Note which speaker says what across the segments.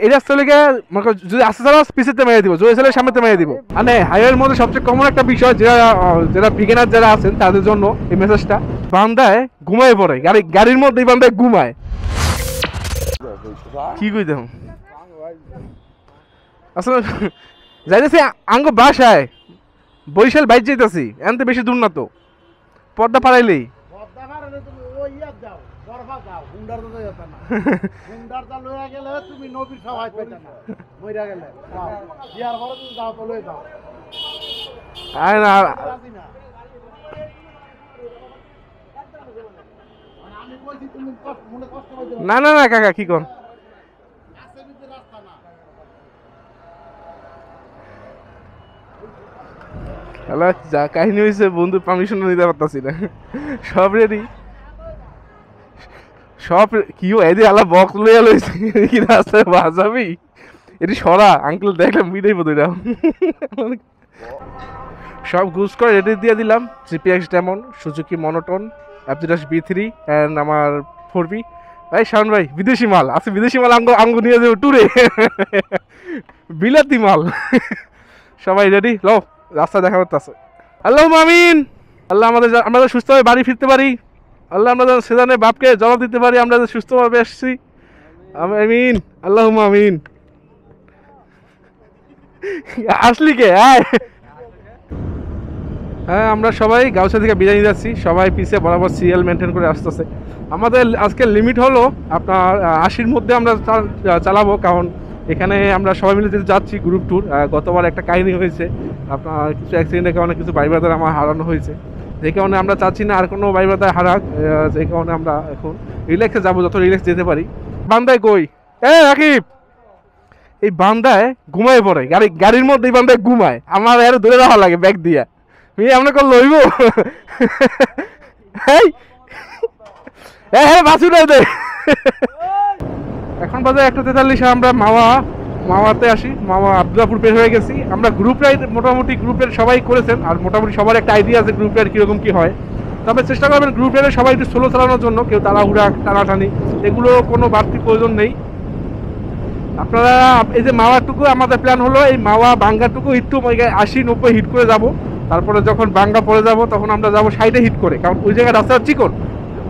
Speaker 1: এই রাস্তা লেগে যদি আস্তে চালাস পিছেতে মেরে দিব, যদি চালে সামনেতে মেরে দিব। মানে হাইওয়ের মধ্যে সবচেয়ে কমন একটা বিষয়, যারা বিগিনার যারা আছেন তাদের জন্য এই মেসেজটা, বান্দায় ঘুমায় পড়ে গাড়ির মধ্যে, বান্দায় ঘুমায়। কি কইতাম আসলে যাইতেছি আঙ্গ বাসায়, বরিশাল বাইক যাইতেছি, এনতে বেশি দূর না তো, পর্দা পাড়াইলেই। না না না কাকা কি কোন, যা কাহিনী হয়েছে বন্ধু পারমিশন নিতে পারতাছি না, সব রেডি সব কি এদি আলা বক্স লইয়া লইছে কি রাস্তায় বাজাবি, এটি সরা আঙ্কেল দেখলাম মিটাই বোধ সব গুজ করে রেডি দিয়ে দিলাম। GPX demon, Suzuki monotone, FZ-B3 and আমার 4B। ভাই শাওন ভাই বিদেশি মাল আছে, বিদেশি মাল আঙ্গ নিয়ে যাবো ট্যুরে, বিলাতি মাল। সবাই রেডি, লো রাস্তা দেখা করতেছে। আল্লাহ আমিন, আল্লাহ আমরা সুস্থভাবে বাড়ি ফিরতে পারি, আল্লাহ আমরা সেজানের বাপকে জবাব দিতে পারি, আমরা সুস্থভাবে এসেছি, আমিন আল্লাহ আমিন। আসলি কে? হ্যাঁ আমরা সবাই গাউসা থেকে বিদায় নিয়ে যাচ্ছি, সবাই পিছিয়ে বরাবর সিরিয়াল মেনটেন করে আসতেছে। আমাদের আজকের লিমিট হলো আপনার 80-র মধ্যে আমরা চালাবো, কারণ এখানে আমরা সবাই মিলে যেতে যাচ্ছি গ্রুপ ট্যুর। গতবার একটা কাহিনী হয়েছে, আপনার কিছু অ্যাক্সিডেন্টের কারণে কিছু ভাই ব্রাদার আমার হারানো হয়েছে, যে কারণে আমরা চাচ্ছি না আর কোনো ভাই ব্রাদার হারাক, যে কারণে আমরা এখন রিল্যাক্সে যাবো, যত রিল্যাক্স যেতে পারি। বান্দায় কই রাকিব, এই বান্দায় ঘুমায় পড়ে গাড়ির মধ্যে, এই বান্দায় ঘুমায়, আমার আরো ধরে রাখা লাগে ব্যাগ দিয়া, আমরা কল লইব। এখন বাজে 1:43, আমরা মাওয়াতে আসি, মাওয়া আব্দুল্লাহপুর পের হয়ে গেছি। আমরা গ্রুপ রাইড মোটামুটি গ্রুপের সবাই করেছেন, আর মোটামুটি সবার একটা আইডিয়া আছে গ্রুপ রাইড কীরকম কী হয়। তবে চেষ্টা করবেন গ্রুপ রাইডে সবাই একটু স্লো চালানোর জন্য, কেউ তাড়াহুড়া টানাটানি এগুলো কোনো বাড়তি প্রয়োজন নেই। আপনারা এই যে মাওয়াটুকু আমাদের প্ল্যান হলো, এই মাওয়া বাঙ্গাটুকু একটু 80-90 হিট করে যাব, তারপরে যখন বাঙ্গা পরে যাব তখন আমরা যাবো 60-এ হিট করে, কারণ ওই জায়গায় রাস্তা চিকন,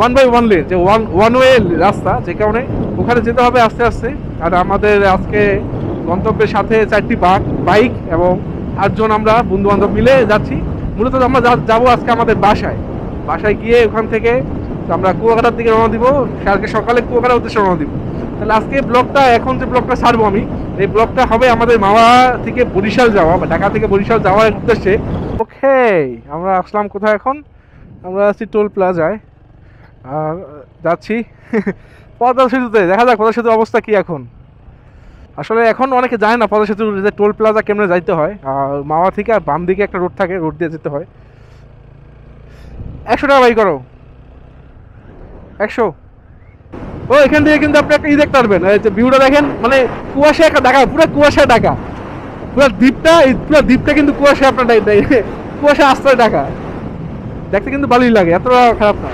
Speaker 1: 1/1 লেন, যে ওয়ান ওয়ে রাস্তা, যে কারণে ওখানে যেতে হবে আস্তে আস্তে। আর আমাদের আজকে গন্তব্যের সাথে 4টি বাইক এবং 8 জন আমরা বন্ধু বান্ধব মিলে যাচ্ছি। মূলত আমরা যাবো আজকে আমাদের বাসায় গিয়ে ওখান থেকে আমরা কুয়াকাটার দিকে রওনা দিব, কালকে সকালে কুয়াকাটার উদ্দেশ্যে রওনা দিব। তাহলে আজকে ব্লগটা, এখন যে ব্লগটা ছাড়বো আমি, এই ব্লগটা হবে আমাদের মাওয়া থেকে বরিশাল যাওয়া বা ঢাকা থেকে বরিশাল যাওয়ার উদ্দেশ্যে। ওকে আমরা আসলাম কোথায় এখন? আমরা আছি টোল প্লাজায়, আর যাচ্ছি পদ্মা সেতুতে। দেখা যাক পদ্মা সেতুর অবস্থা কি এখন। আসলে এখন অনেকে যায় না পদ্মা সেতুর যে টোল প্লাজা কেমনে যাইতে হয়। আর মাওয়া থেকে আর বাম দিকে একটা রোড থাকে, রোড দিয়ে যেতে হয়। 100 টাকা বাই করো, 100। ও এখান থেকে কিন্তু আপনি একটা দেখতে পারবেন, ভিউটা দেখেন, মানে কুয়াশা একটা ঢাকা, পুরো কুয়াশা ঢাকা, পুরো দ্বীপটা কিন্তু কুয়াশা, আপনার কুয়াশা আস্তায় ঢাকা, দেখতে কিন্তু ভালোই লাগে, এতটা খারাপ না।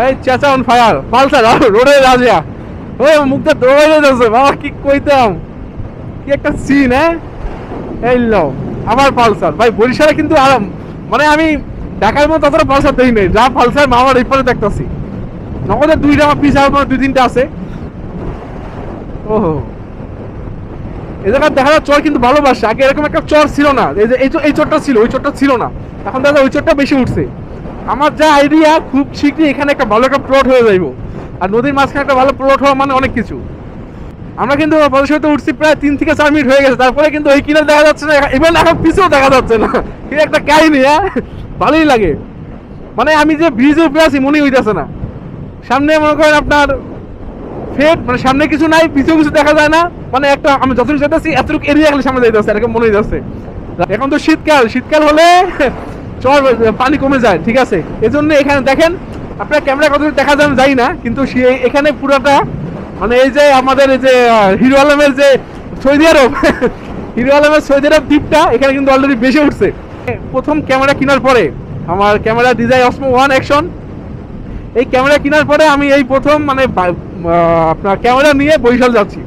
Speaker 1: এই চাচা অন ফায়ার, পালসার রোডে রাজিয়া, ওই মুখটা দৌড়াই যাচ্ছে বাবা, কি কইতাম, কি একটা সিন। এই লো আমার পালসার, ভাই বরিশালে কিন্তু আরাম, মানে আমি ঢাকার মতো অতটা পালসার দেখি নাই, যা পালসার মামার এই পরে দেখতেছি। নগদের দুইটা আমার পিস, আমার 2-3টা আছে। ওহো এই জায়গায় দেখা যায় চর কিন্তু ভালোবাসে, আগে এরকম একটা চর ছিল না, এই চরটা ছিল, ওই চরটা ছিল না, এখন দেখা ওই চরটা বেশি উঠছে। আমার যা আইডিয়া, খুব শীঘ্রই এখানে একটা ভালো একটা প্লট হয়ে যাইব, আর নদীর মাঝখানে একটা ভালো প্লট হওয়া মানে অনেক কিছু। আমরা কিন্তু পদসাইতে উঠছি প্রায় 3 থেকে 4 মিনিট হয়ে গেছে, তারপরে কিন্তু এই কিনার দেখা যাচ্ছে না, ইভেন এখন পিছেও দেখা যাচ্ছে না। এটা একটা কাহিনী, ভালোই লাগে। মানে আমি যে ব্রিজে উপরে আছি মনেই হইতেছে না, সামনে মনে করেন আপনার ফেট, মানে সামনে কিছু নাই, পিছেও কিছু দেখা যায় না, মানে একটা আমি যতটুকু যেতেছি এতটুকু এরিয়া গেলে সামনে যাইতেছে, এরকম মনে হইতেছে। এখন তো শীতকাল হলে চর পানি কমে যায়, ঠিক আছে। এজন্য এখানে দেখেন, আপনার ক্যামেরা কতটুকু দেখা যায় যাই না, কিন্তু এখানে পুরোটা মানে এই যে আমাদের এই যে হিরো আলমের যে সৌদি আরব, হিরো আলমের সৌদি আরব দ্বীপটা এখানে কিন্তু অলরেডি বেশি উঠছে। প্রথম ক্যামেরা কেনার পরে, আমার camera DJI Osmo One action, এই ক্যামেরা কেনার পরে আমি এই প্রথম মানে আপনার ক্যামেরা নিয়ে বরিশাল যাচ্ছি।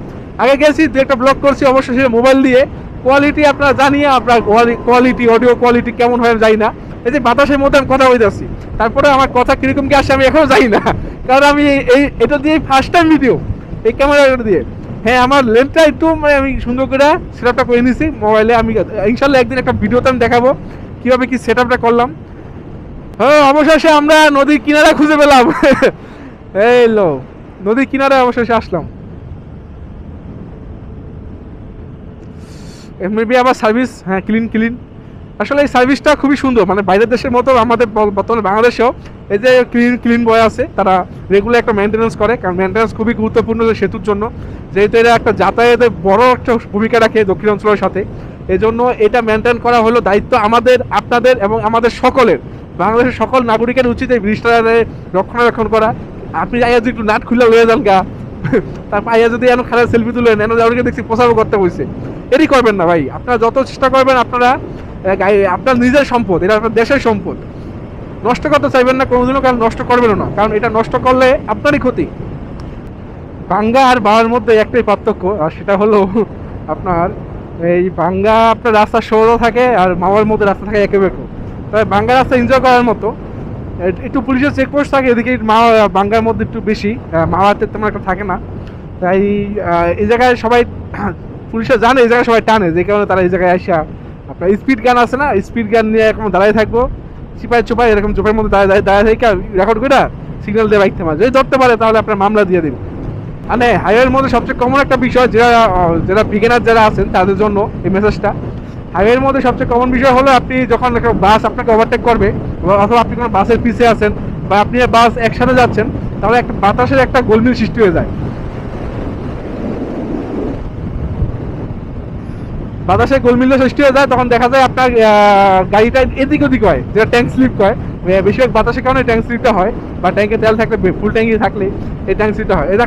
Speaker 1: আগে গেছি, দু একটা ব্লগ করছি অবশ্যই সে মোবাইল দিয়ে, কোয়ালিটি আপনারা জানিয়ে আপনার কোয়ালিটি অডিও কোয়ালিটি কেমন হয় জানি না। এই যে বাতাসের মধ্যে আমি কথা বলতেছি, তারপরে আমার কথা কিরকম কি আসে আমি এখনো জানি না, কারণ আমি এটা দিয়ে ফার্স্ট টাইম ভিডিও, এই ক্যামেরাটা দিয়ে। হ্যাঁ, আমার লেন্সটা একটু মানে আমি সুন্দর করে সেট আপটা করে নিয়েছি মোবাইলে। আমি ইনশাল্লাহ একদিন একটা ভিডিওতে আমি দেখাবো কীভাবে কি সেট আপটা করলাম। হ্যাঁ, অবশেষে আমরা নদীর কিনারা খুঁজে পেলাম। এই লো, নদীর কিনারে অবশেষে আসলাম। মেবি আবার সার্ভিস, হ্যাঁ ক্লিন। আসলে এই সার্ভিসটা খুবই সুন্দর, মানে বাইরের দেশের মতো আমাদের বর্তমানে বাংলাদেশেও এই যে ক্লিন বয় আছে, তারা রেগুলার একটা মেনটেন্যান্স করে, কারণ মেনটেন্যান্স খুবই গুরুত্বপূর্ণ সেতুর জন্য, যেহেতু এরা একটা যাতায়াতের বড় একটা ভূমিকা রাখে দক্ষিণ অঞ্চলের সাথে। এই জন্য এটা মেনটেন করা হলো দায়িত্ব আমাদের, আপনাদের এবং আমাদের সকলের, বাংলাদেশের সকল নাগরিকের উচিত এই ব্রিজটা রক্ষণাবেক্ষণ করা। আপনি আইয়া যদি একটু নাট খুলে লয়ে যান গা, তারপর আইয়া যদি এমন খারাপ সেলফি তুলে নেন, ওদেরকে দেখছি প্রচারও করতে বলছে, এরই করবেন না ভাই। আপনারা যত চেষ্টা করবেন, আপনারা আপনার নিজের সম্পদ, এটা আপনার দেশের সম্পদ, নষ্ট করতে চাইবেন না কোনোদিনও, কারণ নষ্ট করবেনও না, কারণ এটা নষ্ট করলে আপনারই ক্ষতি। ভাঙ্গা আর বাওয়ার মধ্যে একটাই পার্থক্য, আর সেটা হলো আপনার এই ভাঙ্গা আপনার রাস্তা সরু থাকে, আর মাওয়ার মধ্যে রাস্তা থাকে একে বেঁকো। তবে ভাঙ্গা রাস্তা এনজয় করার মতো, একটু পুলিশের চেকপোস্ট থাকে এদিকে, ভাঙ্গার মধ্যে একটু বেশি, মাওয়াতে তেমন একটা থাকে না। তাই এই জায়গায় সবাই পুলিশে জানে, এই জায়গায় সবাই টানে, যে কারণে তারা এই জায়গায় আসা আপনার স্পিড গান আছে না, স্পিড গান নিয়ে এখন দাঁড়ায় থাকবো, চিপাই চোপাই এরকম চোপের মধ্যে দাঁড়ায় থেকে রেকর্ড করে সিগন্যাল দিয়ে বাইক থামা, যদি ধরতে পারে তাহলে আপনার মামলা দিয়ে দেবে। মানে হাইওয়ের মধ্যে সবচেয়ে কমন একটা বিষয়, যারা বিগিনার যারা আছেন তাদের জন্য এই মেসেজটা। হাইওয়ের মধ্যে সবচেয়ে কমন বিষয় হলো, আপনি যখন একটা বাস আপনাকে ওভারটেক করবে, অথবা আপনি কোনো বাসের পিছিয়ে আছেন, বা আপনি বাস একসাথে যাচ্ছেন, তাহলে একটা বাতাসের একটা গোলমিল সৃষ্টি হয়ে যায়। বাতাসে গোলমিল সৃষ্টি হয়ে যায়, তখন দেখা যায় আপনার গাড়িটা এদিক ওদিক হয়, যেটা ট্যাঙ্ক স্লিপ হয়। বেশিরভাগ বাতাসের কারণে ট্যাঙ্ক স্লিপটা হয়, বা ট্যাঙ্কে তেল থাকলে, ফুল ট্যাঙ্কি থাকলে এই ট্যাঙ্ক স্লিপটা হয়। এটা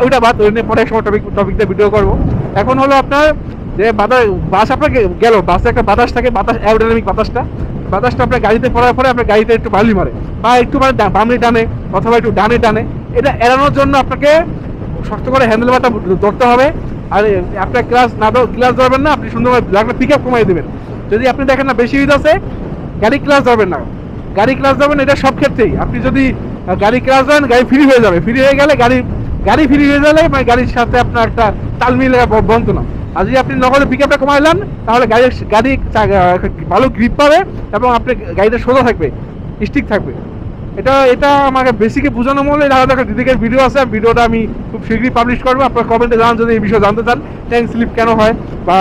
Speaker 1: ওইটা বাদ, ওই নিয়ে পরে এক সময় টপিকটা ভিডিও করবো। এখন হলো আপনার যে বাস আপনাকে গেল, বাসে একটা বাতাস থাকে, বাতাস অ্যারোডাইনামিক বাতাসটা আপনার গাড়িতে পড়ার পরে আপনার গাড়িতে একটু বালি মারে, বা একটু মানে বামে টানে অথবা একটু ডানে টানে। এটা এড়ানোর জন্য আপনাকে শক্ত করে হ্যান্ডেলবারটা ধরতে হবে। আর আপনার ক্লাস ধরবেন না, আপনি সুন্দরভাবে লাগলে পিক আপ কমাই দেবেন। যদি আপনি দেখেন না বেশি আছে, গাড়ি ক্লাস ধরবেন না, গাড়ি ক্লাস ধরবেন, এটা সব ক্ষেত্রেই। আপনি যদি গাড়ি ক্লাস ধরেন, গাড়ি ফ্রি হয়ে যাবে, ফ্রি হয়ে গেলে গাড়ি ফ্রি হয়ে গেলে মানে গাড়ির সাথে আপনার একটা তাল মিলে বন্ধ না। আর যদি আপনি নগদে পিক আপটা কমাইলেন, তাহলে গাড়ি ভালো গ্রিপ পাবে, এবং আপনার গাড়িটা সোজা থাকবে, স্টিক থাকবে। এটা আমাকে বেসিকে বোঝানো মনে আলাদা একটা দিদিকের ভিডিও আছে, ভিডিওটা আমি খুব শীঘ্রই পাবলিশ করবো। আপনার কমেন্টে জানান যদি এই বিষয়ে জানতে চান, ট্যাঙ্ক স্লিপ কেন হয়, বা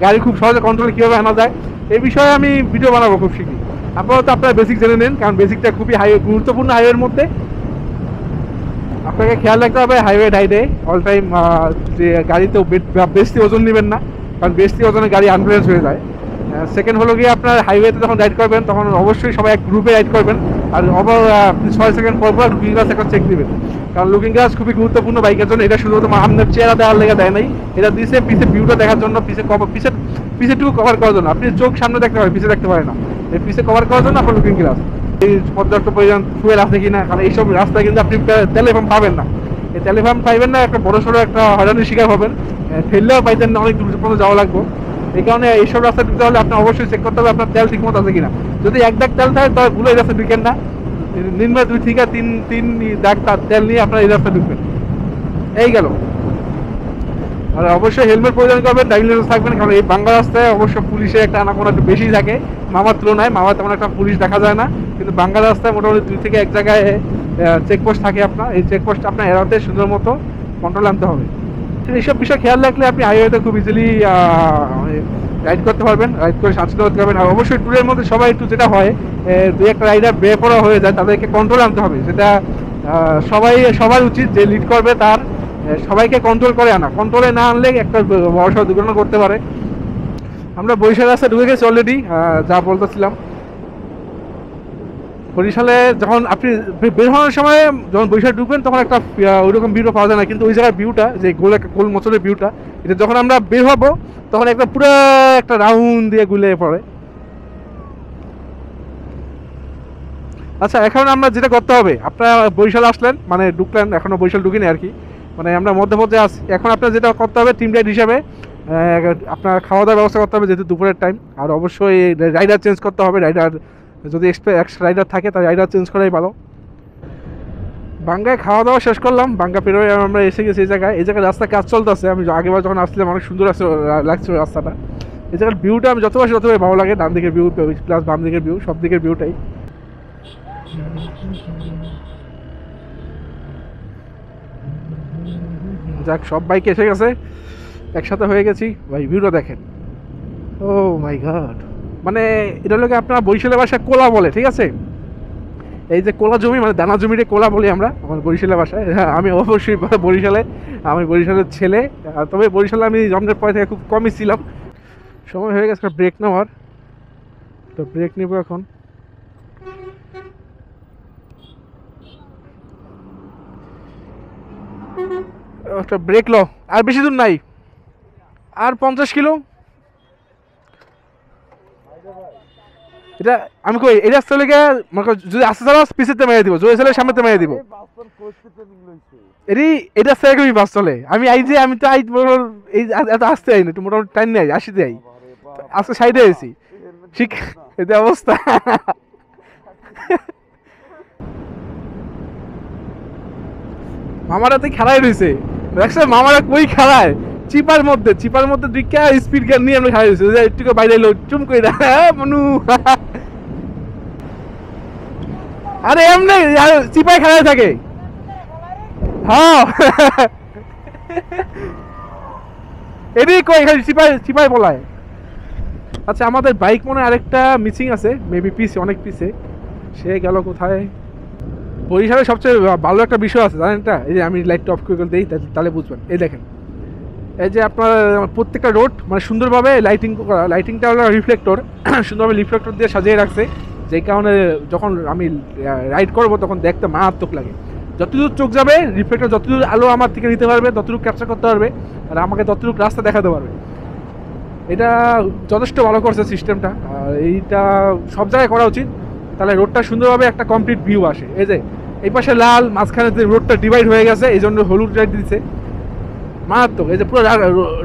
Speaker 1: গাড়ি খুব সহজে কন্ট্রোলে কীভাবে আনা যায়, এই বিষয়ে আমি ভিডিও বানাবো খুব শীঘ্রই। আপাতত আপনারা বেসিক জেনে নেন, কারণ বেসিকটা খুবই গুরুত্বপূর্ণ হাইওয়ের মধ্যে। আপনাকে খেয়াল রাখতে হবে হাইওয়ে রাইডে অল টাইম যে গাড়িতেও বেশি ওজন নেবেন না, কারণ বেশি ওজনে গাড়ি আনব্যালেন্স হয়ে যায়। সেকেন্ড হলো গিয়ে আপনার হাইওয়েতে যখন রাইড করবেন, তখন অবশ্যই সবাই এক গ্রুপে রাইড করবেন, আর 6 সেকেন্ড পর লুকিং গ্লাস একটা চেক দিবেন, কারণ লুকিং গ্লাস খুবই গুরুত্বপূর্ণ বাইকের জন্য। এটা শুধুমাত্র আপনার চেহারা দেওয়ার লেগে দেয় নাই, এটা দিয়েছে পিছে ভিউটা দেখার জন্য, পিছেটুকু কভার করার জন্য। আপনি চোখ সামনে দেখতে পারেন, পিছে দেখতে পারে না, এই পিছে কভার করার জন্য আপনার লুকিং গ্লাস। এই পর্যাপ্ত পরিমাণ ফুয়েল আছে কিনা, কারণ এইসব রাস্তায় কিন্তু আপনি টেলিফোন পাবেন না, এই টেলিফোন পাইবেন না, একটা বড় সড়ো একটা হয়রানির শিকার হবেন, ঠেললেও পাইতেন না, অনেক দূর পর্যন্ত যাওয়া লাগবে। এই কারণে এইসব রাস্তা ঢুকতে হলে আপনার অবশ্যই চেক করতে হবে আপনার তেল ঠিক মতো আছে কিনা। যদি এক দাগ তেল থাকে তাহলে ভুলে এই রাস্তা ঢুকেন না, নিম্বা 2 থেকে 3 দাগ তেল নিয়ে আপনার এই রাস্তা ঢুকবেন। এই গেল। আর অবশ্যই হেলমেট পরিধান করবেন, ড্রাইভিং লাইসেন্স থাকবেন, কারণ এই বাংলা রাস্তায় অবশ্য পুলিশের একটা আনাগোনা একটু বেশি থাকে মামার তুলনায়। মামার তেমন একটা পুলিশ দেখা যায় না, কিন্তু বাংলা রাস্তায় মোটামুটি 2 থেকে 1 জায়গায় চেকপোস্ট থাকে আপনার। এই চেকপোস্ট আপনার এড়াতে সুন্দর মতো কন্ট্রোল আনতে হবে। এইসব বিষয় খেয়াল রাখলে আপনি হাইওয়েতে খুব ইজিলি রাইড করতে পারবেন, রাইড করে শান্তিতে করতে পারবেন। আর অবশ্যই ট্যুরের মধ্যে সবাই একটু যেটা হয়, 2-1 রাইডার বেপরোয়া হয়ে যায়, তাদেরকে কন্ট্রোল আনতে হবে। সেটা সবার উচিত, যে লিড করবে তার সবাইকে কন্ট্রোল করে আনা। কন্ট্রোলে না আনলে একটা বড় দুর্ঘটনা করতে পারে। আমরা বরিশাল রাস্তায় ঢুকে গেছি অলরেডি, যা বলতেছিলাম। বরিশালে যখন আপনি বের হওয়ার সময় যখন বরিশাল ঢুকবেন, তখন একটা ওইরকম ভিউটা পাওয়া যায় না, কিন্তু ওই জায়গার ভিউটা, যে গোল মচলের ভিউটা, এটা যখন আমরা বের হবো তখন একটা পুরো একটা রাউন্ড দিয়ে গুলে পড়ে। আচ্ছা, এখন আমরা যেটা করতে হবে, আপনারা বরিশাল আসলেন মানে ঢুকলেন, এখনো বরিশাল ঢুকিনি আর কি, মানে আমরা মধ্যে মধ্যে আসি। এখন আপনার যেটা করতে হবে টিম রাইড হিসাবে, আপনার খাওয়া দাওয়ার ব্যবস্থা করতে হবে যেহেতু দুপুরের টাইম, আর অবশ্যই রাইডার চেঞ্জ করতে হবে। রাইডার যদি এক্সট্রা রাইডার থাকে তাহলে রাইডার চেঞ্জ করাই ভালো। বাঙ্গায় খাওয়া দাওয়া শেষ করলাম, বাঙ্গা পেরোয় আমরা এসে গেছি এই জায়গায় রাস্তা কাজ চলতেছে। আমি আগেবার যখন আসছিলাম অনেক সুন্দর লাগছিল রাস্তাটা। এই জায়গার ভিউটা আমি যতবার যতবার ভালো লাগে, ডান দিকের ভিউ প্লাস বাম দিকের ভিউ, সব দিকের ভিউটাই। যাক, সব বাইক এসে গেছে, একসাথে হয়ে গেছি ভাই। ভিউটা দেখেন, ও মাই গড। মানে এটা লোকে আপনার বরিশালের ভাষায় কোলা বলে, ঠিক আছে? এই যে কোলা জমি মানে দানা জমিরে কোলা বলি আমরা আমার বরিশালের ভাষায়। আমি অবশ্যই বরিশালে, আমি বরিশালের ছেলে। তবে বরিশালে আমি জন্মের পর থেকে খুব কমই ছিলাম। সময় হয়ে গেছে ব্রেক নেওয়ার, তো ব্রেক নেবো এখন। একটা ব্রেক লো, আর বেশি দূর নাই, আর 50 কিলো। এটা আমি কই এই রাস্তা লেগে যদি আস্তে চালাস পিছেতে মেরে দিব, জোরে চলে সামনেতে মেরে দিব। এই রাস্তা লেগে আমি বাস চলে, আমি আমি তো এই এত আসতে আই না, একটু মোটামুটি টাইম নেই, 80-তে আই, আজকে সাইডে আছি। ঠিক এতে অবস্থা। মামারা তো খেলাই রয়েছে, দেখছো মামারা কই খেলায় চিপার মধ্যে দিকে স্পিড গান নিয়ে আমরা খেলাই রয়েছে, একটু বাইরে এলো চুম করে মনু। আরে এমনি চিপায় খেলায় থাকে। হ্যাঁ, এদিকে কই খালি চিপায় বলায়। আচ্ছা, আমাদের বাইক মনে আরেকটা মিসিং আছে, মেবি পিছে, অনেক পিছে। সে গেল কোথায়? বরিশালের সবচেয়ে ভালো একটা বিষয় আছে জানেন এটা, এই যে আমি লাইটটা অফ করে দিই তাহলে বুঝবেন। এই দেখেন, এই যে আপনার প্রত্যেকটা রোড মানে সুন্দরভাবে লাইটিংটা হলো রিফ্লেক্টর, সুন্দরভাবে রিফ্লেক্টর দিয়ে সাজিয়ে রাখছে, যেই কারণে যখন আমি রাইড করবো তখন দেখতে মারাত্মক লাগে। যতদূর চোখ যাবে রিফ্লেক্টর যতদূর আলো আমার থেকে নিতে পারবে, ততটুকু ক্যাপচার করতে পারবে, আর আমাকে ততটুকু রাস্তা দেখাতে পারবে। এটা যথেষ্ট ভালো করছে সিস্টেমটা, আর এইটা সব জায়গায় করা উচিত, তাহলে রোডটা সুন্দরভাবে একটা কমপ্লিট ভিউ আসে। এই যে এই পাশে লাল, মাঝখানে রোডটা ডিভাইড হয়ে গেছে, এই জন্য হলুদ লাইট দিচ্ছে, মারাত্মক। এই যে পুরো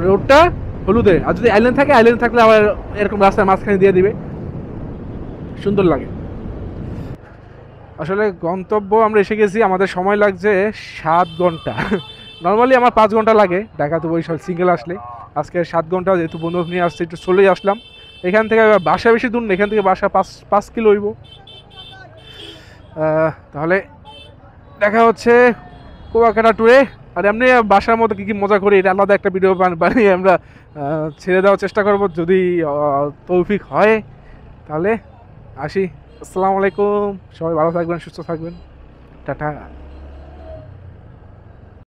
Speaker 1: রোডটা হলুদে, আর যদি আইল্যান্ড থাকলে আবার এরকম রাস্তার মাঝখানে দিয়ে দিবে, সুন্দর লাগে। আসলে গন্তব্য আমরা এসে গেছি, আমাদের সময় লাগছে 7 ঘন্টা। নর্মালি আমার 5 ঘন্টা লাগে ঢাকা তো বরিশাল সিঙ্গেল আসলে, আজকে 7 ঘন্টা, যেহেতু বন্ধু নিয়ে আসছে একটু চলেই আসলাম। এখান থেকে বাসা বেশি দূর না, এখান থেকে বাসা 5 কিলো হইব। তাহলে দেখা হচ্ছে কুয়াকাটা ট্যুরে। আর এমনি বাসার মতো কী কী মজা করি এটা আলাদা একটা ভিডিও বানিয়ে আমরা ছেড়ে দেওয়ার চেষ্টা করব, যদি তৌফিক হয়। তাহলে আসি, আসসালামু আলাইকুম, সবাই ভালো থাকবেন, সুস্থ থাকবেন, টাটা।